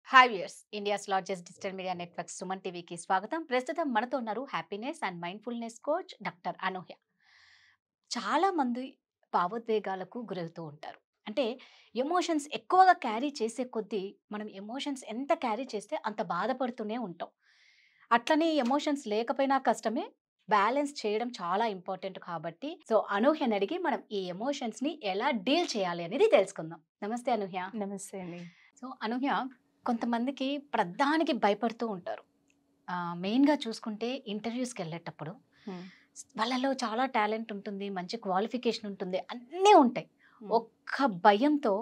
Hi viewers, India's largest digital media network Suman టీవీకి స్వాగతం. ప్రస్తుతం మనతో ఉన్నారు happiness and mindfulness coach doctor Anuhya. చాలా మంది భావోద్వేగాలకు గురవుతూ ఉంటారు. అంటే ఎమోషన్స్ ఎక్కువగా క్యారీ చేసే కొద్దీ మనం ఎమోషన్స్ ఎంత క్యారీ చేస్తే అంత బాధపడుతూనే ఉంటాం. అట్లనే ఎమోషన్స్ లేకపోయినా కష్టమే. బ్యాలెన్స్ చేయడం చాలా ఇంపార్టెంట్ కాబట్టి అనూహ్యని అడిగి మనం ఈ ఎమోషన్స్‌ని ఎలా డీల్ చేయాలి అనేది తెలుసుకుందాం. నమస్తే అనూహ్య. నమస్తే అండి. అనూహ్య, కొంతమందికి ప్రతిదానికి భయపడుతూ ఉంటారు. మెయిన్‌గా చూసుకుంటే ఇంటర్వ్యూస్‌కెళ్ళేటప్పుడు హ్మ్. వాళ్ళలో చాలా టాలెంట్ ఉంటుంది. మంచి క్వాలిఫికేషన్ ఉంటుంది. అన్నీ ఉంటాయి. హ్మ్. ఒక్క భయంతో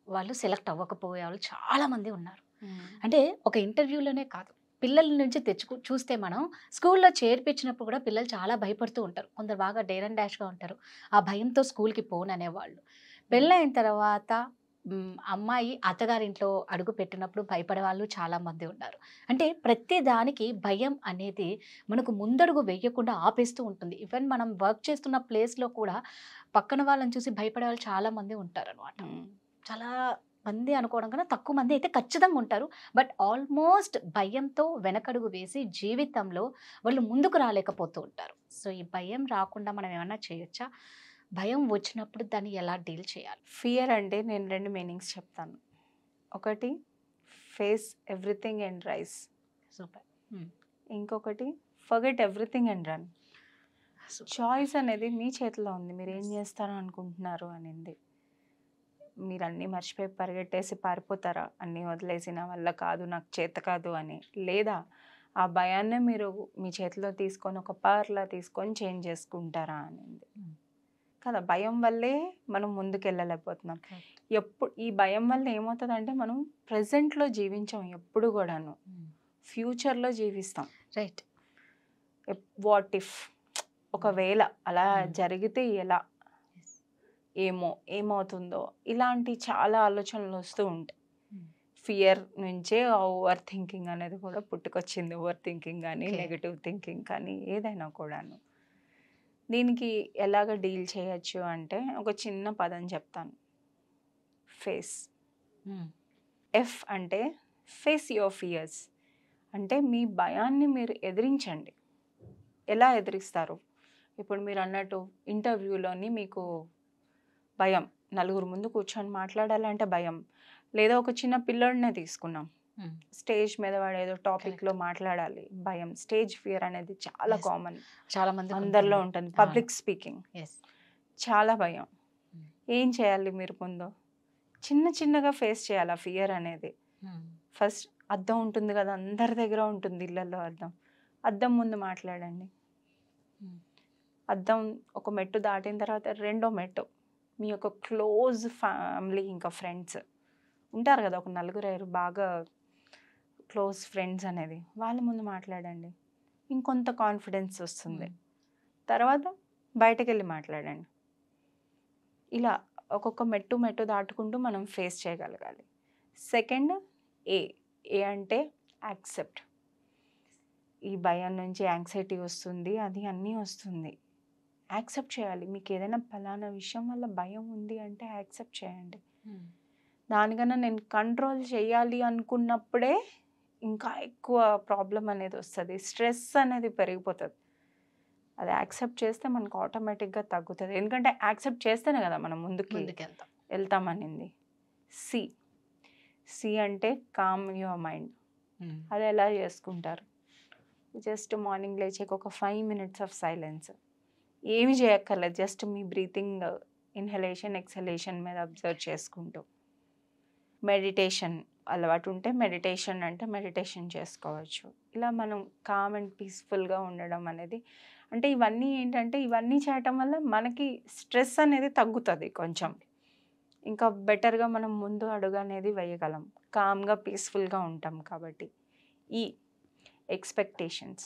వాళ్ళు సెలెక్ట్ అవ్వకపోయే వాళ్ళు చాలామంది ఉన్నారు. హ్మ్. అంటే ఒక ఇంటర్వ్యూలోనే కాదు, పిల్లల నుంచి చూస్తే మనం స్కూల్‌లో చేర్పించినప్పుడు కూడా పిల్లలు చాలా భయపడుతూ ఉంటారు. కొందరు బాగా డేర్ అండ్ డాష్‌గా ఉంటారు. ఆ భయంతో స్కూల్‌కి పోననేవాళ్ళు. పెళ్ళైన తర్వాత అమ్మాయి అత్తగారింట్లో అడుగుపెట్టినప్పుడు భయపడేవాళ్ళు చాలామంది ఉన్నారు. అంటే ప్రతి దానికి భయం అనేది మనకు ముందడుగు వేయకుండా ఆపేస్తూ ఉంటుంది. ఈవెన్ మనం వర్క్ చేస్తున్న ప్లేస్‌లో కూడా పక్కన వాళ్ళని చూసి భయపడేవాళ్ళు చాలామంది ఉంటారనమాట. హ్మ్. చాలా మంది అనుకోవడం కన్నా తక్కువ మంది అయితే ఖచ్చితంగా ఉంటారు. బట్ ఆల్మోస్ట్ భయంతో వెనకడుగు వేసి జీవితంలో వాళ్ళు ముందుకు రాలేకపోతూ ఉంటారు. ఈ భయం రాకుండా మనం ఏమన్నా చేయొచ్చా? భయం వచ్చినప్పుడు దాన్ని ఎలా డీల్ చేయాలి? ఫియర్ అంటే నేను 2 మీనింగ్స్ చెప్తాను. ఒకటి face everything and rise. Super. Hmm. ఇంకొకటి forget everything and run. Super. Choice అనేది మీ చేతిలో ఉంది. మీరేం చేస్తారు అనుకుంటున్నారు అనింది. మీరన్నీ మర్చిపోయి పరిగెట్టేసి పారిపోతారా? అన్నీ వదిలేసి నా వల్ల కాదు, నాకు చేత కాదు అని. లేదా ఆ భయాన్నే మీరు మీ చేతిలో తీసుకొని ఒక పవర్‌లా తీసుకొని చేంజ్ చేసుకుంటారా అనింది. కదా! భయం వల్లే మనం ముందుకెళ్ళలేకపోతున్నాం. ఈ భయం వల్ల ఏమవుతదంటే మనం ప్రెజెంట్‌లో జీవించం ఎప్పుడు గూడాను. ఫ్యూచర్‌లో జీవిస్తాం. రైట్. వాట్ ఇఫ్ ఒకవేళ అలా జరిగితే ఎలా? ఏమో? ఏమవుతుందో? ఇలాంటి చాలా ఆలోచనలు వస్తూ ఉంటాయి. ఫియర్ నుంచే ఓవర్ థింకింగ్ అనేది కూడా పుట్టుకొచ్చింది. ఓవర్ థింకింగ్ గానీ, ఓకే. నెగెటివ్ థింకింగ్ కానీ ఏదైనా కూడాను. దీనికి ఎలాగ డీల్ చేయొచ్చు అంటే ఒక చిన్న పదం చెప్తాను. ఫేస్. ఎఫ్ అంటే ఫేస్ యువర్ ఫియర్స్. అంటే మీ భయాన్ని మీరు ఎదిరించండి. ఎలా ఎదిరిస్తారు? ఇప్పుడు మీరు అన్నట్టు ఇంటర్వ్యూలోని మీకు భయం. నలుగురు ముందు కూర్చొని మాట్లాడాలంటే భయం. లేదా ఒక చిన్న పిల్లోడినే తీసుకున్నాం. స్టేజ్ మీద వాడు ఏదో టాపిక్‌లో మాట్లాడాలి. భయం. స్టేజ్ ఫియర్ అనేది చాలా Yes. కామన్. చాలా మందికి అందరిలో ఉంటుంది. ఉంటుంది. Public speaking. Yes. చాలా భయం. ఏం చేయాలి మీరు ముందు? చిన్న చిన్నగా ఫేస్ చేయాలి ఆ ఫియర్ అనేది. ఫస్ట్ అద్దం ఉంటుంది కదా, అందరి దగ్గర ఉంటుంది ఇళ్ళల్లో అద్దం. అద్దం ముందు మాట్లాడండి. అద్దం ఒక మెట్టు దాటిన తర్వాత రెండో మెట్టు మీ యొక్క క్లోజ్ ఫ్యామిలీ ఇంకా ఫ్రెండ్స్ ఉంటారు కదా, ఒక నలుగురు బాగా క్లోజ్ ఫ్రెండ్స్ అనేది వాళ్ళ ముందు మాట్లాడండి. ఇంకొంత కాన్ఫిడెన్స్ వస్తుంది. తర్వాత బయటకు వెళ్ళి మాట్లాడండి. ఇలా ఒక్కొక్క మెట్టు దాటుకుంటూ మనం ఫేస్ చేయగలగాలి. సెకండ్ ఏ ఏ అంటే యాక్సెప్ట్. ఈ భయం నుంచి యాంగ్జైటీ వస్తుంది, అది అన్నీ వస్తుంది. యాక్సెప్ట్ చేయాలి. మీకు ఏదైనా ఫలానా విషయం వల్ల భయం ఉంది అంటే యాక్సెప్ట్ చేయండి. దానికన్నా నేను కంట్రోల్ చేయాలి అనుకున్నప్పుడే ఇంకా ఎక్కువ ప్రాబ్లం అనేది వస్తుంది. స్ట్రెస్ అనేది పెరిగిపోతుంది. అది యాక్సెప్ట్ చేస్తే మనకు ఆటోమేటిక్గా తగ్గుతుంది. ఎందుకంటే యాక్సెప్ట్ చేస్తేనే కదా మనం ముందుకు వెళ్తామనింది. సి సి అంటే కామ్ యువర్ మైండ్. అది ఎలా చేసుకుంటారు? జస్ట్ మార్నింగ్ లేచాక ఒక 5 minutes ఆఫ్ సైలెన్స్. ఏమి చేయక్కర్లేదు. జస్ట్ మీ బ్రీతింగ్ ఇన్హలేషన్ ఎక్సలేషన్ మీద అబ్జర్వ్ చేసుకుంటూ. మెడిటేషన్ అలవాటు ఉంటే మెడిటేషన్ చేసుకోవచ్చు. ఇలా మనం కామ్ అండ్ పీస్ఫుల్గా ఉండడం అనేది, అంటే ఇవన్నీ ఏంటంటే ఇవన్నీ చేయటం వల్ల మనకి స్ట్రెస్ అనేది తగ్గుతుంది కొంచెం. ఇంకా బెటర్గా మనం ముందు అడుగు అనేది వేయగలం. కామ్గా పీస్ఫుల్గా ఉంటాం కాబట్టి. ఈ ఎక్స్పెక్టేషన్స్.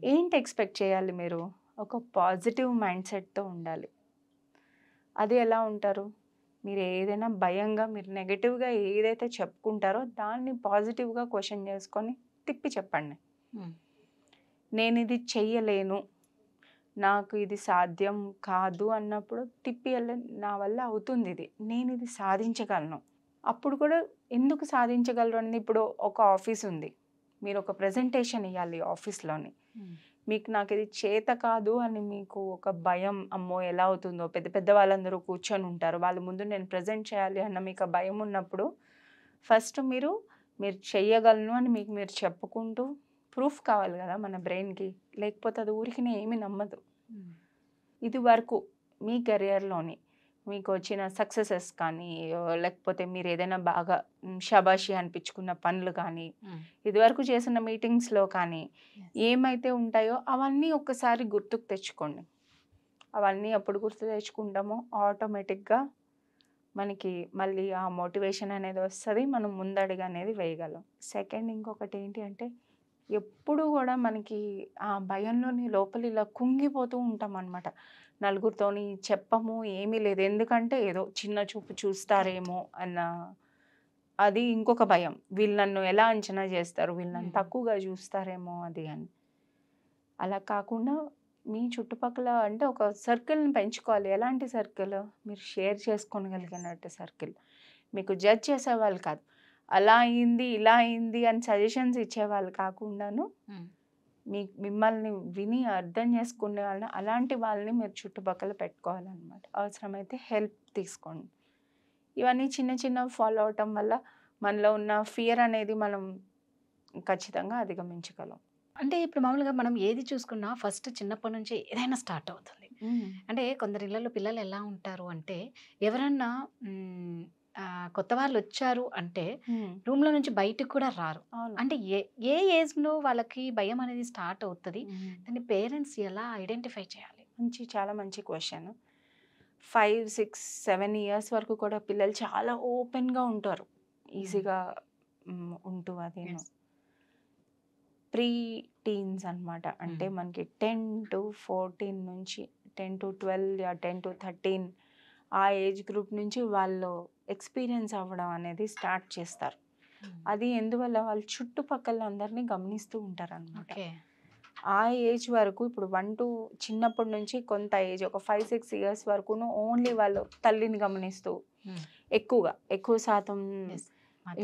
ఏంటి ఎక్స్పెక్ట్ చేయాలి మీరు? ఒక పాజిటివ్ మైండ్ సెట్తో ఉండాలి. అది ఎలా ఉంటారు? మీరు ఏదైనా భయంగా మీరు నెగటివ్గా ఏదైతే చెప్పుకుంటారో దాన్ని పాజిటివ్గా క్వశ్చన్ చేసుకొని తిప్పి చెప్పండి. నేను ఇది చెయ్యలేను, నాకు ఇది సాధ్యం కాదు అన్నప్పుడు తిప్పి నా వల్ల అవుతుంది, ఇది నేను ఇది సాధించగలను. అప్పుడు కూడా ఎందుకు సాధించగలరు అనేది, ఇప్పుడు ఒక ఆఫీస్ ఉంది, మీరు ఒక ప్రెజెంటేషన్ ఇవ్వాలి ఆఫీస్లోని, మీకు నాకు ఇది చేత కాదు అని మీకు ఒక భయం, అమ్మో ఎలా అవుతుందో, పెద్ద పెద్ద వాళ్ళందరూ కూర్చొని ఉంటారు, వాళ్ళ ముందు నేను ప్రజెంట్ చేయాలి అన్న మీకు ఆ భయం ఉన్నప్పుడు ఫస్ట్ మీరు చెయ్యగలను అని మీకు మీరు చెప్పుకుంటూ ప్రూఫ్ కావాలి కదా మన బ్రెయిన్కి, లేకపోతే అది ఊరికి ఏమీ నమ్మదు. ఇది వరకు మీ కెరియర్లోని మీకు వచ్చిన సక్సెసెస్ కానీ, లేకపోతే మీరు ఏదైనా బాగా షబాషి అనిపించుకున్న పనులు కానీ, ఇదివరకు చేసిన మీటింగ్స్లో కానీ ఏమైతే ఉంటాయో అవన్నీ ఒక్కసారి గుర్తుకు తెచ్చుకోండి. అవన్నీ అప్పుడు గుర్తు తెచ్చుకుంటామో ఆటోమేటిక్గా మనకి మళ్ళీ ఆ మోటివేషన్ అనేది వస్తుంది, మనం ముందడుగు అనేది వేయగలం. సెకండ్ ఇంకొకటి ఏంటి అంటే, ఎప్పుడు కూడా మనకి ఆ భయంలోని లోపల ఇలా కుంగిపోతూ ఉంటాం అనమాట. నలుగురితోని చెప్పము, ఏమీ లేదు, ఎందుకంటే ఏదో చిన్న చూపు చూస్తారేమో అన్న అది ఇంకొక భయం. వీళ్ళు నన్ను ఎలా అంచనా చేస్తారు, వీళ్ళు నన్ను తక్కువగా చూస్తారేమో అది అని. అలా కాకుండా మీ చుట్టుపక్కల అంటే ఒక సర్కిల్ని పెంచుకోవాలి. ఎలాంటి సర్కిల్? మీరు షేర్ చేసుకోగలిగినట్టు సర్కిల్. మీకు జడ్జ్ చేసేవాళ్ళు కాదు, అలా అయింది ఇలా అయింది అని సజెషన్స్ ఇచ్చేవాళ్ళు కాకుండాను మిమ్మల్ని విని అర్థం చేసుకునే వాళ్ళని, అలాంటి వాళ్ళని మీరు చుట్టుపక్కల పెట్టుకోవాలన్నమాట. అవసరమైతే హెల్ప్ తీసుకోండి. ఇవన్నీ చిన్న చిన్న ఫాలో అవటం వల్ల మనలో ఉన్న ఫియర్ అనేది మనం ఖచ్చితంగా అధిగమించగలం. అంటే ఇప్పుడు మామూలుగా మనం ఏది చూసుకున్నా ఫస్ట్ చిన్నప్పటి నుంచి ఏదైనా స్టార్ట్ అవుతుంది. అంటే కొందరి ఇళ్ళలో పిల్లలు ఎలా ఉంటారు అంటే, ఎవరన్నా కొత్త వాళ్ళు వచ్చారు అంటే రూమ్లో నుంచి బయటకు కూడా రారు. అంటే ఏ ఏజ్లో వాళ్ళకి భయం అనేది స్టార్ట్ అవుతుంది, దాన్ని పేరెంట్స్ ఎలా ఐడెంటిఫై చేయాలి? చాలా మంచి క్వశ్చన్. 5, 6, 7 ఇయర్స్ వరకు కూడా పిల్లలు చాలా ఓపెన్గా ఉంటారు, ఈజీగా ఉంటూ. అది ప్రీ టీన్స్ అనమాట. అంటే మనకి 10 to 14 నుంచి 10 to 12 10 to 13 ఆ ఏజ్ గ్రూప్ నుంచి వాళ్ళు ఎక్స్పీరియన్స్ అవ్వడం అనేది స్టార్ట్ చేస్తారు. అది ఎందువల్ల, వాళ్ళు చుట్టుపక్కల అందరినీ గమనిస్తూ ఉంటారు అనమాట. ఆ ఏజ్ వరకు ఇప్పుడు 1 to చిన్నప్పటి నుంచి కొంత ఏజ్ ఒక 5-6 ఇయర్స్ వరకును ఓన్లీ వాళ్ళు తల్లిని గమనిస్తూ ఎక్కువ శాతం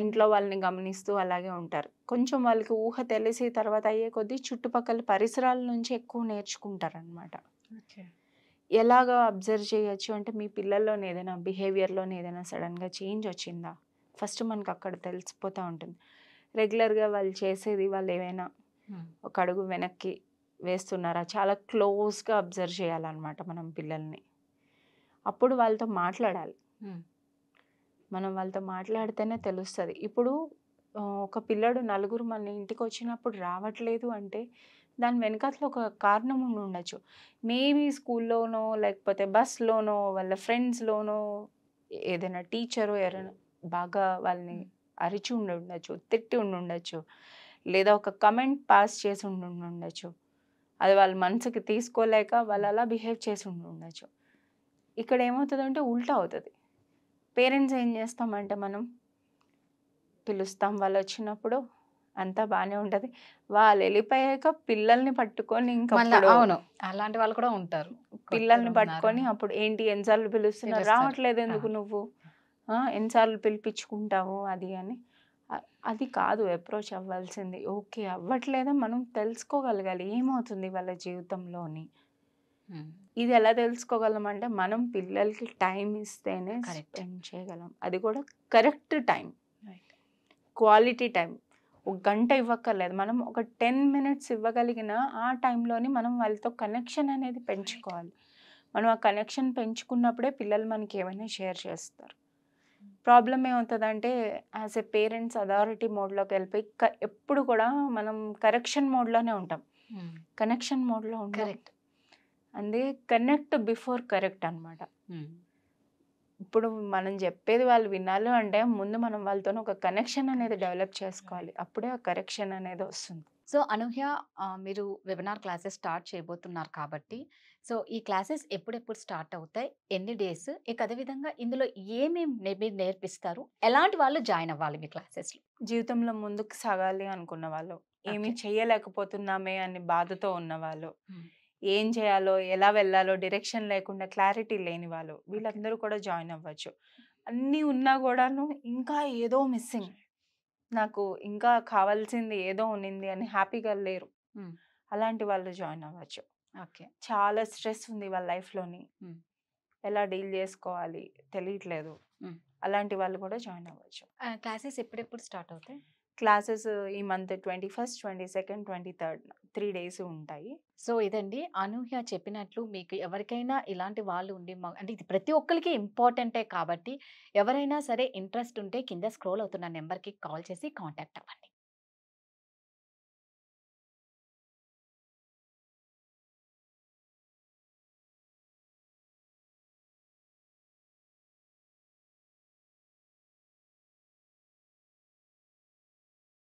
ఇంట్లో వాళ్ళని గమనిస్తూ అలాగే ఉంటారు. కొంచెం వాళ్ళకి ఊహ తెలిసి తర్వాత అయ్యే కొద్దీ చుట్టుపక్కల పరిసరాల నుంచి ఎక్కువ నేర్చుకుంటారు అనమాట. ఎలాగా అబ్జర్వ్ చేయొచ్చు అంటే, మీ పిల్లల్లోని ఏదైనా బిహేవియర్లోని ఏదైనా సడన్గా చేంజ్ వచ్చిందా, ఫస్ట్ మనకు అక్కడ తెలిసిపోతూ ఉంటుంది. రెగ్యులర్గా వాళ్ళు చేసేది, వాళ్ళు ఏమైనా ఒక అడుగు వెనక్కి వేస్తున్నారా, చాలా క్లోజ్గా అబ్జర్వ్ చేయాలన్నమాట మనం పిల్లల్ని. అప్పుడు వాళ్ళతో మాట్లాడాలి. మనం వాళ్ళతో మాట్లాడితేనే తెలుస్తుంది. ఇప్పుడు ఒక పిల్లడు నలుగురు మన ఇంటికి వచ్చినప్పుడు రావట్లేదు అంటే దాని వెనకాతలో ఒక కారణం ఉండి ఉండొచ్చు. మేబీ స్కూల్లోనో లేకపోతే బస్లోనో వాళ్ళ ఫ్రెండ్స్లోనో ఏదైనా టీచరు ఎవరైనా బాగా వాళ్ళని అరిచి ఉండొచ్చు, తిట్టి ఉండొచ్చు, లేదా ఒక కమెంట్ పాస్ చేసి ఉండొచ్చు. అది వాళ్ళ మనసుకి తీసుకోలేక వాళ్ళు అలా బిహేవ్ చేసి ఉండొచ్చు. ఇక్కడ ఏమవుతుందంటే ఉల్టా అవుతుంది. పేరెంట్స్ ఏం చేస్తామంటే, మనం పిలుస్తాం, వాళ్ళు వచ్చినప్పుడు అంతా బాగానే ఉంటుంది, వాళ్ళు వెళ్ళిపోయాక పిల్లల్ని పట్టుకొని ఇంకా అవును అలాంటి వాళ్ళు కూడా ఉంటారు. పిల్లల్ని పట్టుకొని అప్పుడు ఏంటి ఎన్నిసార్లు పిలుస్తున్నారు, రావట్లేదు ఎందుకు నువ్వు, ఎన్నిసార్లు పిలిపించుకుంటావు అది అని. అది కాదు అప్రోచ్ అవ్వాల్సింది. ఓకే అవ్వట్లేదా, మనం తెలుసుకోగలగాలి ఏమవుతుంది వాళ్ళ జీవితంలోని. ఇది ఎలా తెలుసుకోగలం అంటే, మనం పిల్లలకి టైం ఇస్తేనే స్పెండ్ చేయగలం. అది కూడా కరెక్ట్ టైం, క్వాలిటీ టైం. ఒక గంట ఇవ్వక్కర్లేదు, మనం ఒక 10 minutes ఇవ్వగలిగిన ఆ టైంలోని మనం వాళ్ళతో కనెక్షన్ అనేది పెంచుకోవాలి. మనం ఆ కనెక్షన్ పెంచుకున్నప్పుడే పిల్లలు మనకి ఏమైనా షేర్ చేస్తారు. ప్రాబ్లం ఏమవుతుందంటే, యాజ్ ఎ పేరెంట్స్ అథారిటీ మోడ్లోకి వెళ్ళిపోయి ఎప్పుడు కూడా మనం కరెక్షన్ మోడ్లోనే ఉంటాం, కనెక్షన్ మోడ్లో ఉంటాం. అందే కనెక్ట్ బిఫోర్ కరెక్ట్ అనమాట. ఇప్పుడు మనం చెప్పేది వాళ్ళు వినాలి అంటే ముందు మనం వాళ్ళతో ఒక కనెక్షన్ అనేది డెవలప్ చేసుకోవాలి, అప్పుడే ఆ కరెక్షన్ అనేది వస్తుంది. సో అనూహ్య, మీరు వెబినార్ క్లాసెస్ స్టార్ట్ చేయబోతున్నారు కాబట్టి, సో ఈ క్లాసెస్ ఎప్పుడెప్పుడు స్టార్ట్ అవుతాయి, ఎన్ని డేస్, ఇక అదేవిధంగా ఇందులో ఏమేమి నేర్పిస్తారు, ఎలాంటి వాళ్ళు జాయిన్ అవ్వాలి మీ క్లాసెస్లో? జీవితంలో ముందుకు సాగాలి అనుకున్న వాళ్ళు, ఏమీ చేయలేకపోతున్నామే అని బాధతో ఉన్నవాళ్ళు, ఏం చేయాలో ఎలా వెళ్ళాలో డైరెక్షన్ లేకుండా క్లారిటీ లేని వాళ్ళు, వీళ్ళందరూ కూడా జాయిన్ అవ్వచ్చు. అన్నీ ఉన్నా కూడాను ఇంకా ఏదో మిస్సింగ్, నాకు ఇంకా కావాల్సింది ఏదో ఉన్నింది అని హ్యాపీగా లేరు. మ్మ్. అలాంటి వాళ్ళు జాయిన్ అవ్వచ్చు. ఓకే. చాలా స్ట్రెస్ ఉంది వాళ్ళ లైఫ్లోని, మ్మ్. ఎలా డీల్ చేసుకోవాలి తెలియట్లేదు, మ్మ్. అలాంటి వాళ్ళు కూడా జాయిన్ అవ్వచ్చు. క్లాసెస్ ఎప్పుడెప్పుడు స్టార్ట్ అవుతాయి? క్లాసెస్ ఈ month 21st, 22nd, 23rd 3 days ఉంటాయి. సో ఇదండి అనూహ్య చెప్పినట్లు మీకు ఎవరికైనా ఇలాంటి వాళ్ళు ఉండి అంటే ఇది ప్రతి ఒక్కరికి ఇంపార్టెంటే కాబట్టి ఎవరైనా సరే ఇంట్రెస్ట్ ఉంటే కింద స్క్రోల్ అవుతున్న నెంబర్కి కాల్ చేసి కాంటాక్ట్ అవ్వండి.